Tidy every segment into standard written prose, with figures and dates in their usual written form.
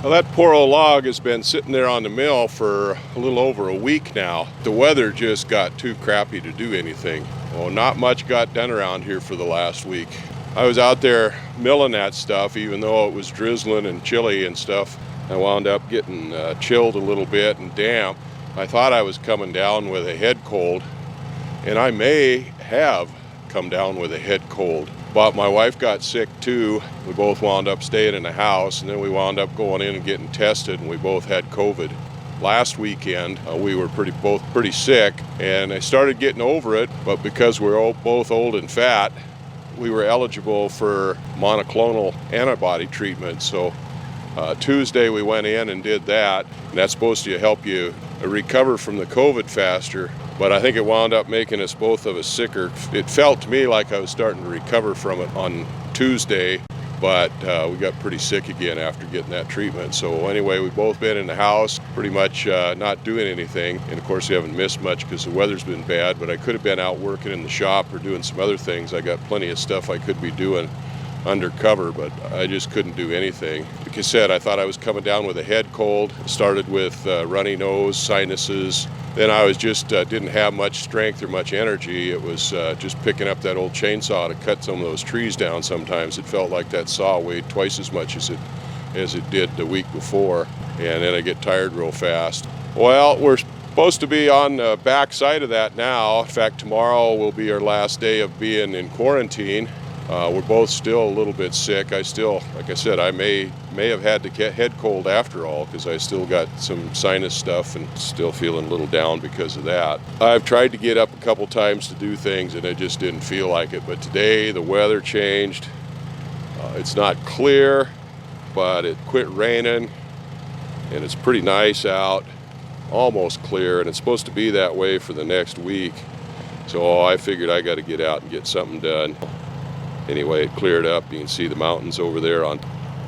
Well, that poor old log has been sitting there on the mill for a little over a week now. The weather just got too crappy to do anything. Well, not much got done around here for the last week. I was out there milling that stuff, even though it was drizzling and chilly and stuff. I wound up getting chilled a little bit and damp. I thought I was coming down with a head cold, and I may have come down with a head cold. But my wife got sick too. We both wound up staying in the house, and then we wound up going in and getting tested, and we both had COVID. Last weekend, we were both pretty sick, and I started getting over it, but because we're both old and fat, we were eligible for monoclonal antibody treatment. So Tuesday we went in and did that, and that's supposed to help you recover from the COVID faster. But I think it wound up making us both of us sicker. It felt to me like I was starting to recover from it on Tuesday, but we got pretty sick again after getting that treatment. So anyway, we've both been in the house, pretty much not doing anything. And of course, we haven't missed much because the weather's been bad, but I could have been out working in the shop or doing some other things. I got plenty of stuff I could be doing undercover, but I just couldn't do anything. Like I said, I thought I was coming down with a head cold. Started with runny nose, sinuses. Then I was just didn't have much strength or much energy. It was just picking up that old chainsaw to cut some of those trees down. Sometimes it felt like that saw weighed twice as much as it did the week before, and then I get tired real fast. Well, we're supposed to be on the back side of that now. In fact, tomorrow will be our last day of being in quarantine. We're both still a little bit sick. I still, like I said, I may have had the head cold after all, because I still got some sinus stuff and still feeling a little down because of that. I've tried to get up a couple times to do things and I just didn't feel like it. But today the weather changed. It's not clear, but it quit raining and it's pretty nice out, almost clear, and it's supposed to be that way for the next week. So I figured I got to get out and get something done. Anyway, it cleared up. You can see the mountains over there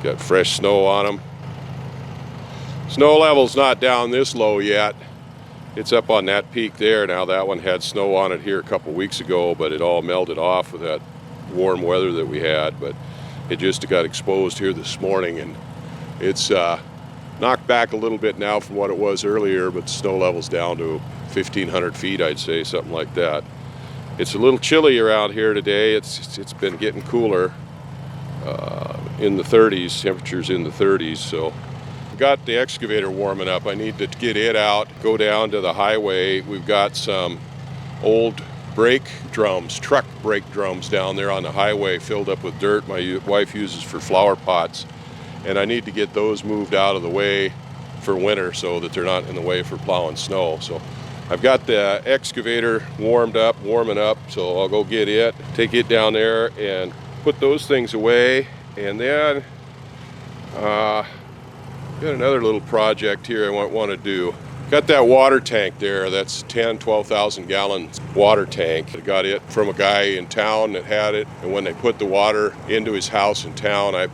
got fresh snow on them. Snow level's not down this low yet. It's up on that peak there. Now that one had snow on it here a couple weeks ago, but it all melted off with that warm weather that we had. But it just got exposed here this morning, and it's knocked back a little bit now from what it was earlier, but the snow level's down to 1,500 feet, I'd say, something like that. It's a little chilly around here today. It's been getting cooler, in the 30s, temperatures in the 30s. So got the excavator warming up. I need to get it out, go down to the highway. We've got some old brake drums, truck brake drums down there on the highway filled up with dirt my wife uses for flower pots. And I need to get those moved out of the way for winter so that they're not in the way for plowing snow. So I've got the excavator warming up, so I'll go get it, take it down there and put those things away. And then got another little project here I want to do. Got that water tank there. That's 12,000 gallon water tank. I got it from a guy in town that had it, and when they put the water into his house in town, I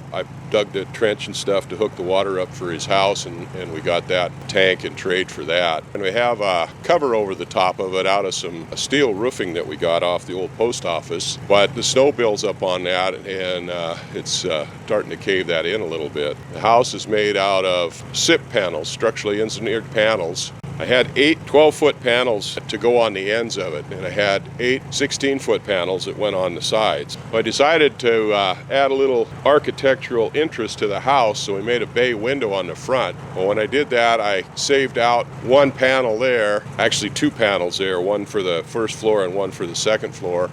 dug the trench and stuff to hook the water up for his house, and we got that tank in trade for that. And we have a cover over the top of it out of some steel roofing that we got off the old post office, but the snow builds up on that, and it's starting to cave that in a little bit. The house is made out of SIP panels, structurally engineered panels. I had 8 12-foot panels to go on the ends of it, and I had 8 16-foot panels that went on the sides. I decided to add a little architectural interest to the house, so we made a bay window on the front. Well, when I did that, I saved out one panel there, actually 2 panels there, one for the first floor and one for the second floor,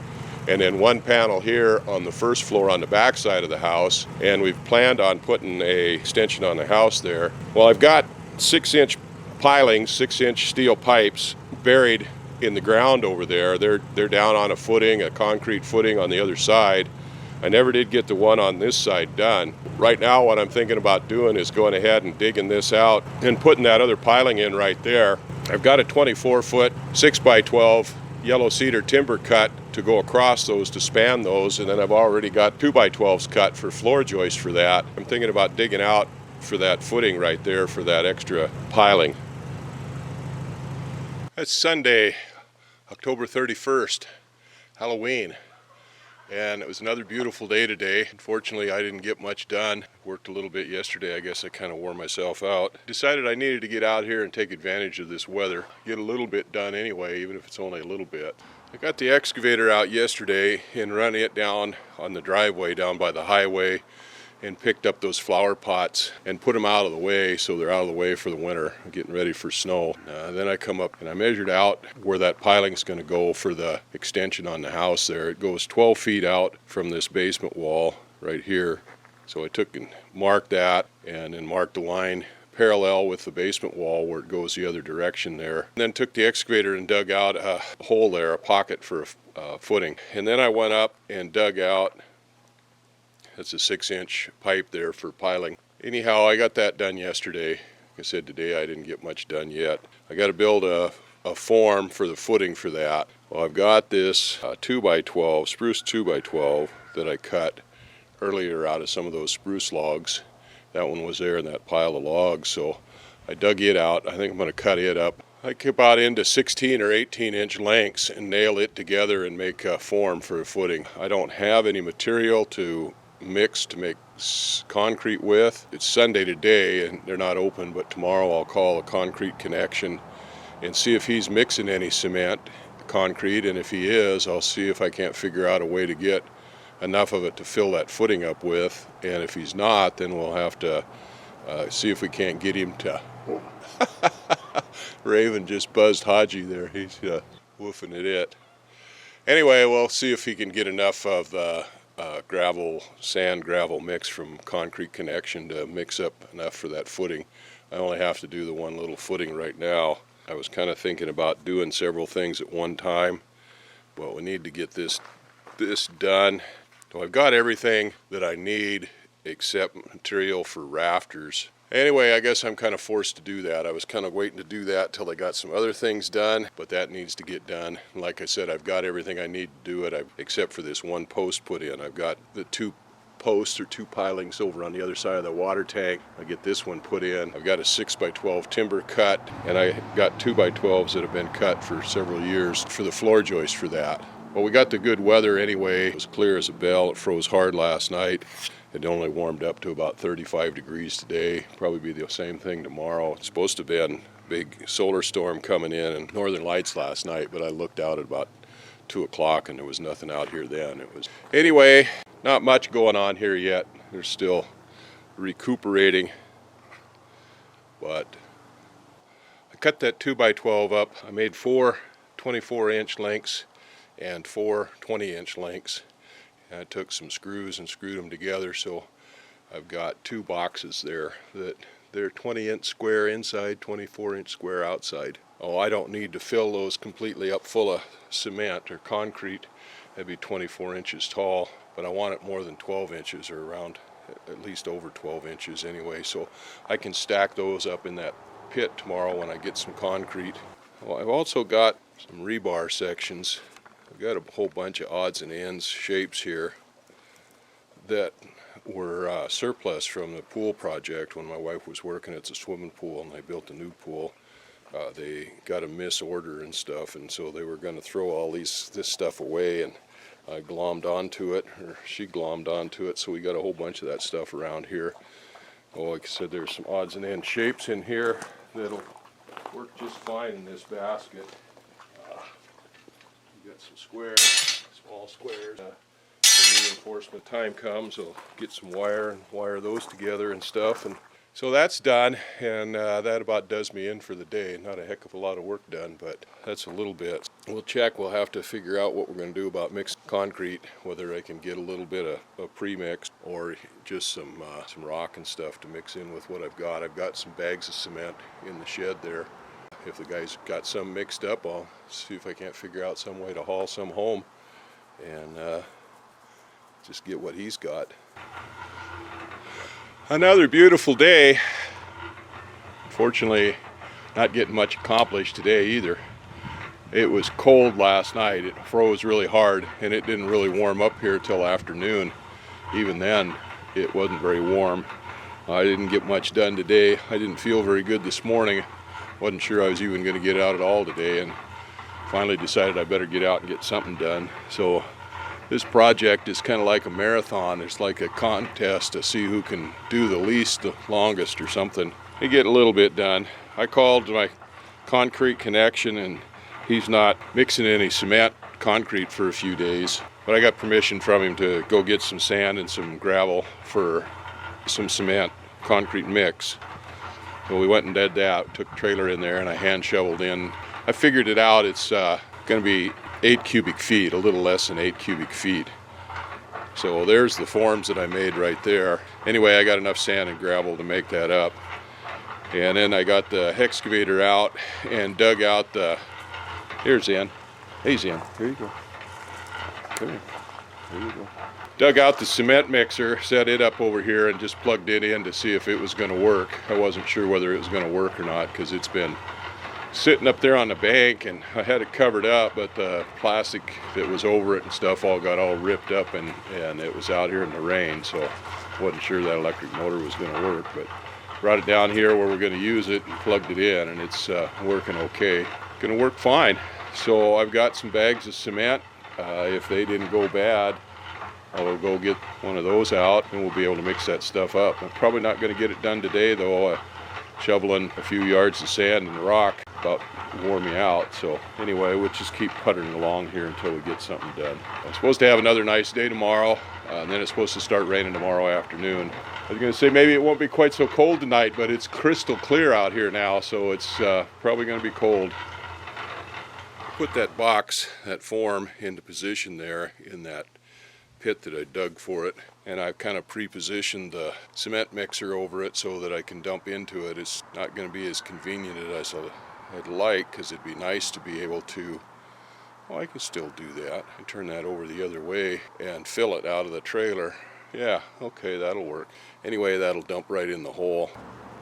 and then one panel here on the first floor on the back side of the house, and we've planned on putting a extension on the house there. Well, I've got 6-inch pilings, 6-inch steel pipes buried in the ground over there. They're down on a concrete footing on the other side. I never did get the one on this side done. Right now what I'm thinking about doing is going ahead and digging this out and putting that other piling in right there. I've got a 24-foot 6x12 yellow cedar timber cut to go across those to span those, and then I've already got 2x12s cut for floor joist for that. I'm thinking about digging out for that footing right there for that extra piling. It's Sunday, October 31st, Halloween. And it was another beautiful day today. Unfortunately, I didn't get much done. Worked a little bit yesterday. I guess I kind of wore myself out. Decided I needed to get out here and take advantage of this weather. Get a little bit done anyway, even if it's only a little bit. I got the excavator out yesterday and run it down on the driveway down by the highway and picked up those flower pots and put them out of the way so they're out of the way for the winter, getting ready for snow. Then I come up and I measured out where that piling's going to go for the extension on the house there. It goes 12 feet out from this basement wall right here. So I took and marked that and then marked the line parallel with the basement wall where it goes the other direction there. And then took the excavator and dug out a hole there, a pocket for a footing. And then I went up and dug out, that's a 6-inch pipe there for piling. Anyhow, I got that done yesterday. Like I said, today I didn't get much done yet. I got to build a form for the footing for that. Well, I've got this 2x12, spruce 2x12 that I cut earlier out of some of those spruce logs. That one was there in that pile of logs, so I dug it out. I think I'm going to cut it up. I cut out into 16 or 18-inch lengths and nail it together and make a form for a footing. I don't have any material to mix to make concrete with. It's Sunday today and they're not open, but tomorrow I'll call a Concrete Connection and see if he's mixing any cement, concrete, and if he is, I'll see if I can't figure out a way to get enough of it to fill that footing up with, and if he's not, then we'll have to see if we can't get him to Raven just buzzed Haji there. He's woofing at it. Anyway, we'll see if he can get enough of the sand gravel mix from Concrete Connection to mix up enough for that footing. I only have to do the one little footing right now. I was kind of thinking about doing several things at one time, but we need to get this done. So I've got everything that I need except material for rafters. Anyway, I guess I'm kind of forced to do that. I was kind of waiting to do that till I got some other things done, but that needs to get done. And like I said, I've got everything I need to do it, except for this one post put in. I've got the 2 posts or 2 pilings over on the other side of the water tank. I get this one put in. I've got a 6x12 timber cut, and I got 2x12s that have been cut for several years for the floor joist for that. Well, we got the good weather anyway. It was clear as a bell. It froze hard last night. It only warmed up to about 35 degrees today. Probably be the same thing tomorrow. It's supposed to have been a big solar storm coming in and northern lights last night, but I looked out at about 2 o'clock and there was nothing out here then. Anyway, not much going on here yet. They're still recuperating, but I cut that 2x12 up. I made 4 24-inch lengths and 4 20-inch lengths. And I took some screws and screwed them together, so I've got 2 boxes there that they're 20-inch square inside, 24-inch square outside. Oh, I don't need to fill those completely up full of cement or concrete. That'd be 24 inches tall, but I want it more than 12 inches or around at least over 12 inches anyway, so I can stack those up in that pit tomorrow when I get some concrete. Well, I've also got some rebar sections. I've got a whole bunch of odds and ends shapes here that were surplus from the pool project when my wife was working at the swimming pool and they built a new pool. They got a misorder and stuff, and so they were going to throw all this stuff away, and I glommed onto it, or she glommed onto it, so we got a whole bunch of that stuff around here. Well, like I said, there's some odds and ends shapes in here that'll work just fine in this basket. Got some squares, small squares. When reinforcement time comes, I'll get some wire and wire those together and stuff. And so that's done, and that about does me in for the day. Not a heck of a lot of work done, but that's a little bit. We'll check. We'll have to figure out what we're going to do about mixed concrete, whether I can get a little bit of pre-mix or just some rock and stuff to mix in with what I've got. I've got some bags of cement in the shed there. If the guy's got some mixed up, I'll see if I can't figure out some way to haul some home and just get what he's got. Another beautiful day. Unfortunately, not getting much accomplished today either. It was cold last night. It froze really hard, and it didn't really warm up here till afternoon. Even then, it wasn't very warm. I didn't get much done today. I didn't feel very good this morning. Wasn't sure I was even going to get out at all today, and finally decided I better get out and get something done. So This project is kind of like a marathon. It's like a contest to see who can do the least, the longest or something. You get a little bit done. I called my concrete connection and he's not mixing any cement concrete for a few days. But I got permission from him to go get some sand and some gravel for some cement concrete mix. So we went and did that, took the trailer in there and I hand shoveled in. I figured it out, it's going to be 8 cubic feet, a little less than 8 cubic feet. So there's the forms that I made right there. Anyway, I got enough sand and gravel to make that up. And then I got the excavator out and dug out the, here's Zen. Hey Zen, here you go. Come here, there you go. Dug out the cement mixer, set it up over here and just plugged it in to see if it was going to work. I wasn't sure whether it was going to work or not because it's been sitting up there on the bank and I had it covered up, but the plastic that was over it and stuff all got all ripped up and it was out here in the rain, so wasn't sure that electric motor was going to work. But brought it down here where we're going to use it and plugged it in and it's working okay. Going to work fine. So I've got some bags of cement. If they didn't go bad, I will go get one of those out and we'll be able to mix that stuff up. I'm probably not going to get it done today though. Shoveling a few yards of sand and rock about wore me out. So anyway, we'll just keep puttering along here until we get something done. I'm supposed to have another nice day tomorrow, and then it's supposed to start raining tomorrow afternoon. I was going to say maybe it won't be quite so cold tonight, but it's crystal clear out here now, so it's probably going to be cold. Put that box, that form, into position there in that pit that I dug for it, and I've kind of pre-positioned the cement mixer over it so that I can dump into it. It's not going to be as convenient as I'd like because it'd be nice to be able to, well, I can still do that and turn that over the other way and fill it out of the trailer. Yeah, okay, that'll work. Anyway, that'll dump right in the hole.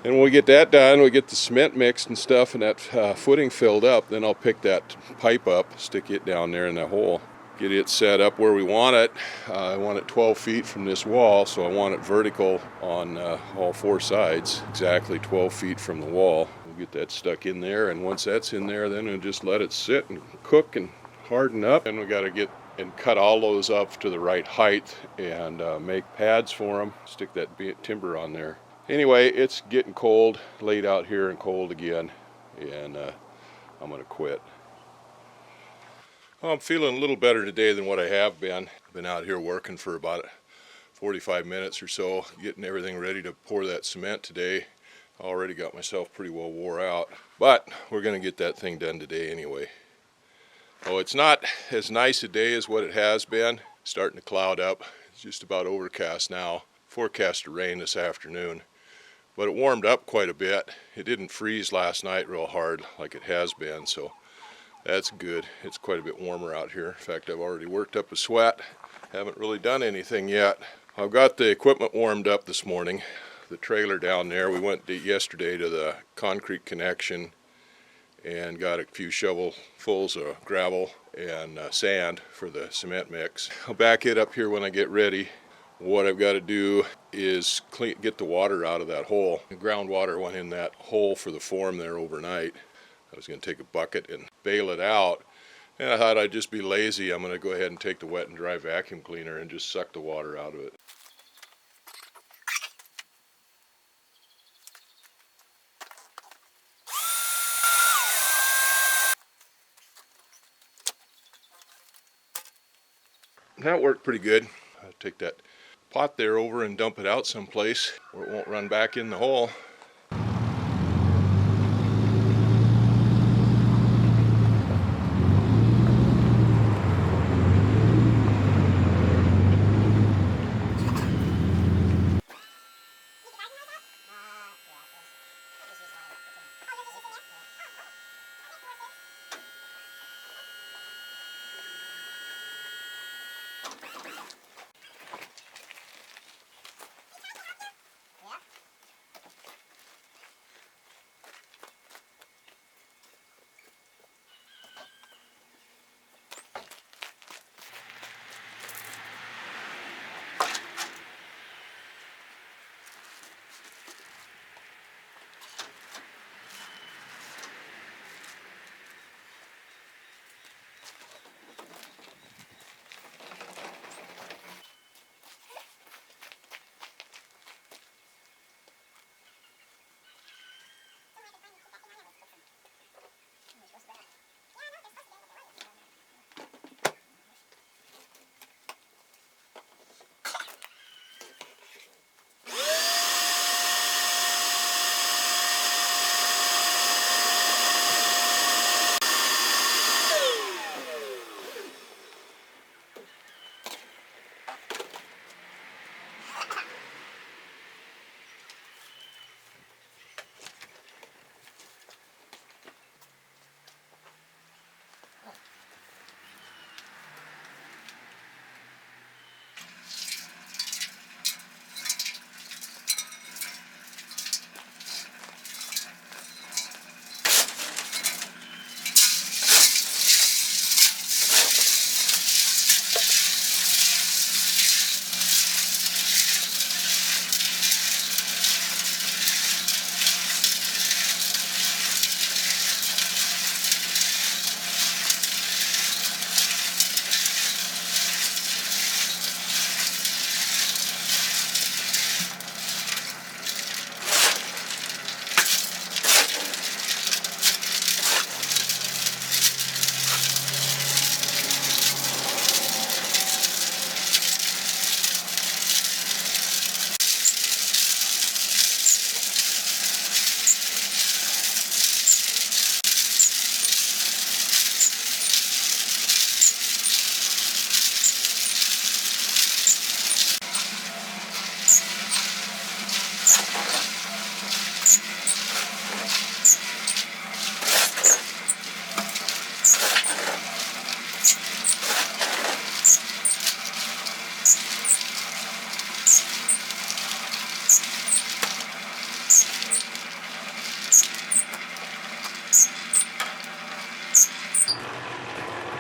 And when we get that done, we get the cement mixed and stuff and that footing filled up, then I'll pick that pipe up, stick it down there in the hole. Get it set up where we want it. I want it 12 feet from this wall, so I want it vertical on all 4 sides, exactly 12 feet from the wall. We'll get that stuck in there, and once that's in there, then we'll just let it sit and cook and harden up. And we got to get and cut all those up to the right height and make pads for them, stick that timber on there. Anyway, it's getting cold, laid out here and cold again, and I'm going to quit. Well, I'm feeling a little better today than what I have been. I've been out here working for about 45 minutes or so, getting everything ready to pour that cement today. I already got myself pretty well wore out, but we're going to get that thing done today anyway. Oh, it's not as nice a day as what it has been. It's starting to cloud up. It's just about overcast now. Forecast to rain this afternoon, but it warmed up quite a bit. It didn't freeze last night real hard like it has been, so that's good. It's quite a bit warmer out here. In fact, I've already worked up a sweat. Haven't really done anything yet. I've got the equipment warmed up this morning. The trailer down there, we went yesterday to the concrete connection and got a few shovelfuls of gravel and sand for the cement mix. I'll back it up here when I get ready. What I've got to do is get the water out of that hole. The groundwater went in that hole for the form there overnight. I was going to take a bucket and bail it out, and I thought I'd just be lazy. I'm going to go ahead and take the wet and dry vacuum cleaner and just suck the water out of it. That worked pretty good. I'll take that pot there over and dump it out someplace where it won't run back in the hole.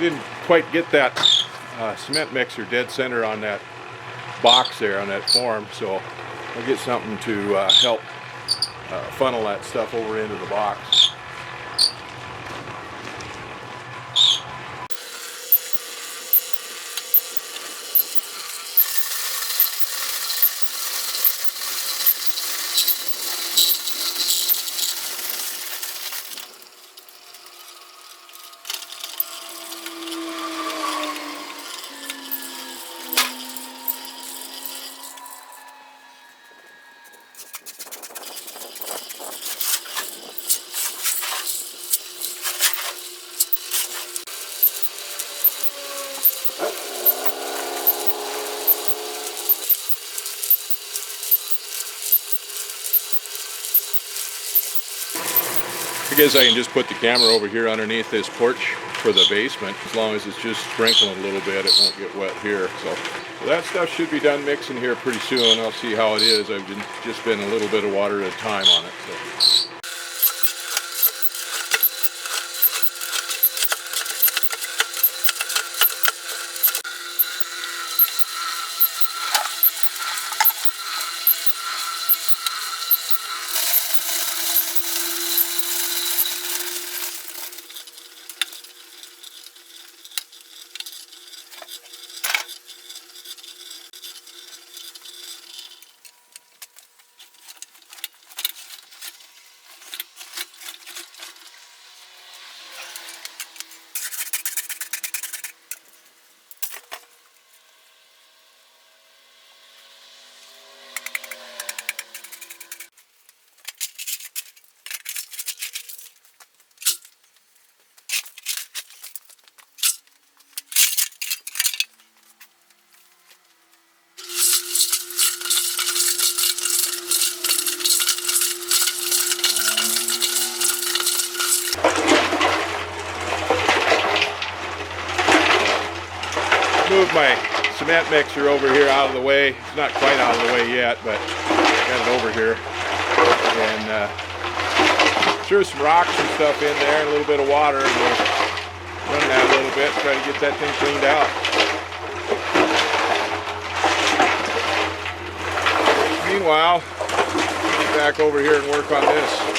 Didn't quite get that cement mixer dead center on that box there, on that form, so I'll get something to help funnel that stuff over into the box. I guess I can just put the camera over here underneath this porch for the basement. As long as it's just sprinkling a little bit, it won't get wet here. So that stuff should be done mixing here pretty soon. I'll see how it is. I've just been a little bit of water at a time on it. So. Move my cement mixer over here out of the way. It's not quite out of the way yet, but I got it over here. And threw some rocks and stuff in there and a little bit of water, and we'll run that a little bit and try to get that thing cleaned out. Meanwhile, get back over here and work on this.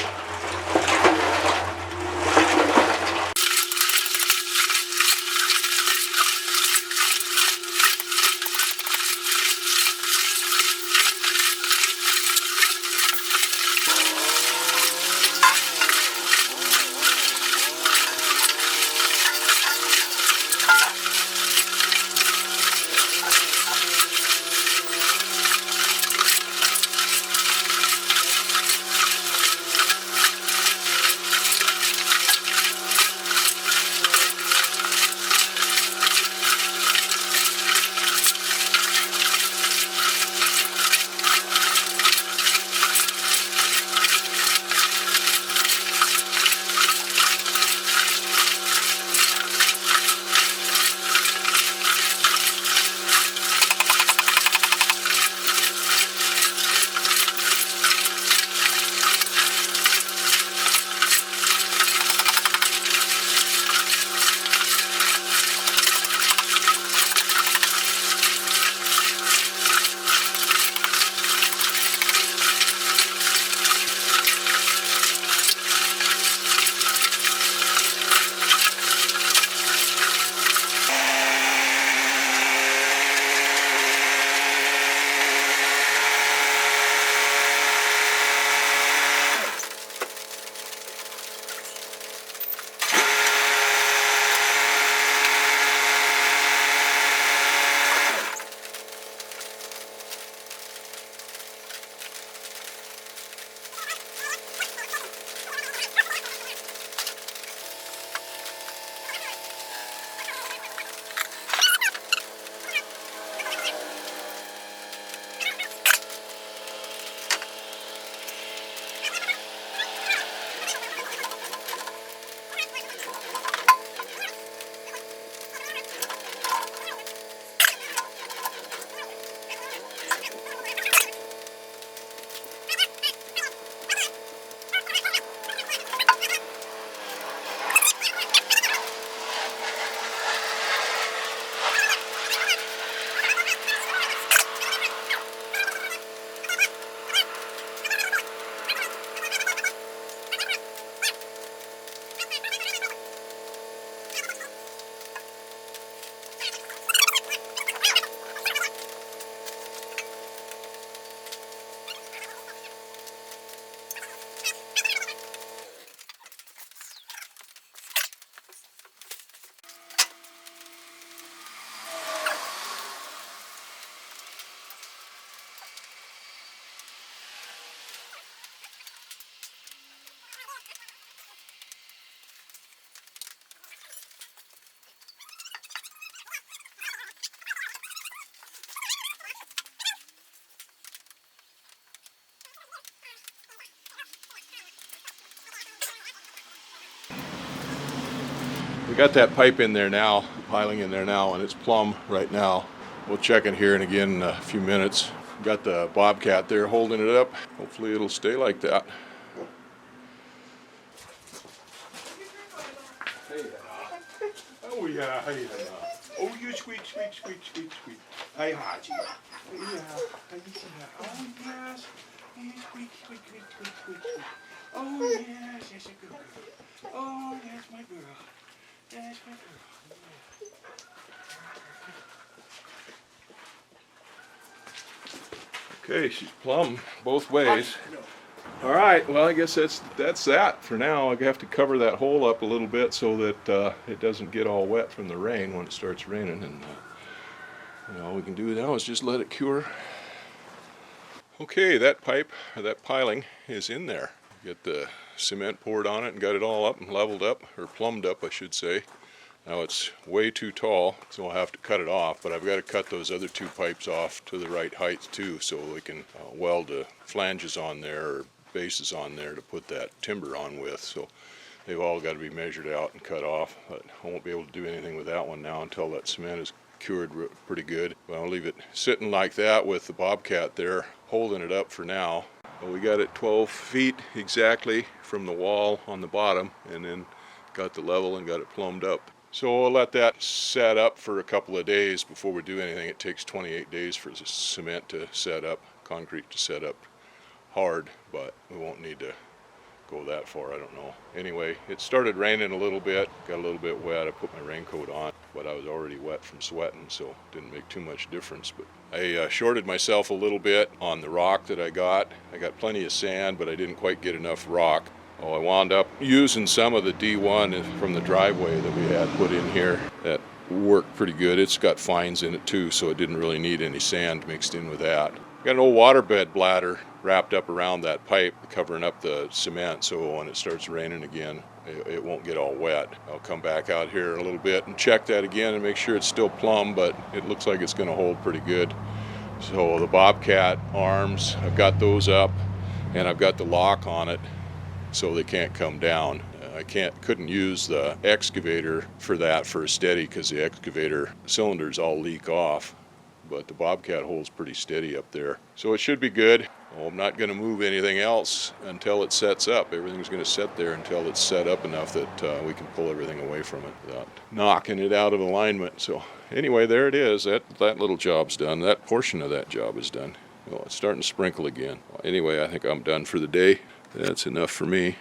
We got that pipe in there now, piling in there now, and it's plumb right now. We'll check in here and again in a few minutes. Got the Bobcat there holding it up. Hopefully it'll stay like that. Oh yeah, hey, oh you sweet, sweet, sweet, sweet, sweet. Hey, Haji. Yeah, oh yes. Sweet, sweet, sweet, sweet, sweet, sweet. Oh yes, yes, a good girl. Oh, that's my girl. That's my girl. Okay, she's plumb both ways. All right, well, I guess that's that for now. I have to cover that hole up a little bit so that it doesn't get all wet from the rain when it starts raining. And all we can do now is just let it cure. Okay, that pipe, or that piling, is in there. Get the cement poured on it and got it all up and leveled up, or plumbed up, I should say. Now it's way too tall, so I'll have to cut it off, but I've got to cut those other two pipes off to the right height too, so we can weld the flanges on there, or bases on there to put that timber on with. So they've all got to be measured out and cut off, but I won't be able to do anything with that one now until that cement is cured pretty good. But I'll leave it sitting like that with the Bobcat there holding it up for now. Well, we got it 12 feet exactly from the wall on the bottom, and then got the level and got it plumbed up. So we'll let that set up for a couple of days before we do anything. It takes 28 days for the cement to set up, concrete to set up hard, but we won't need to go that far, I don't know. Anyway, it started raining a little bit, got a little bit wet. I put my raincoat on, but I was already wet from sweating, so it didn't make too much difference. But I shorted myself a little bit on the rock that I got. I got plenty of sand, but I didn't quite get enough rock. Oh, I wound up using some of the D1 from the driveway that we had put in here. That worked pretty good. It's got fines in it too, so it didn't really need any sand mixed in with that. Got an old waterbed bladder wrapped up around that pipe, covering up the cement, so when it starts raining again, it won't get all wet. I'll come back out here in a little bit and check that again and make sure it's still plumb, but it looks like it's going to hold pretty good. So the Bobcat arms, I've got those up, and I've got the lock on it, so they can't come down. I couldn't use the excavator for that for a steady because the excavator cylinders all leak off, but the Bobcat holds pretty steady up there. So it should be good. Well, I'm not going to move anything else until it sets up. Everything's going to sit there until it's set up enough that we can pull everything away from it without knocking it out of alignment. So anyway, there it is. That little job's done. That portion of that job is done. Well, it's starting to sprinkle again. Anyway, I think I'm done for the day. That's enough for me.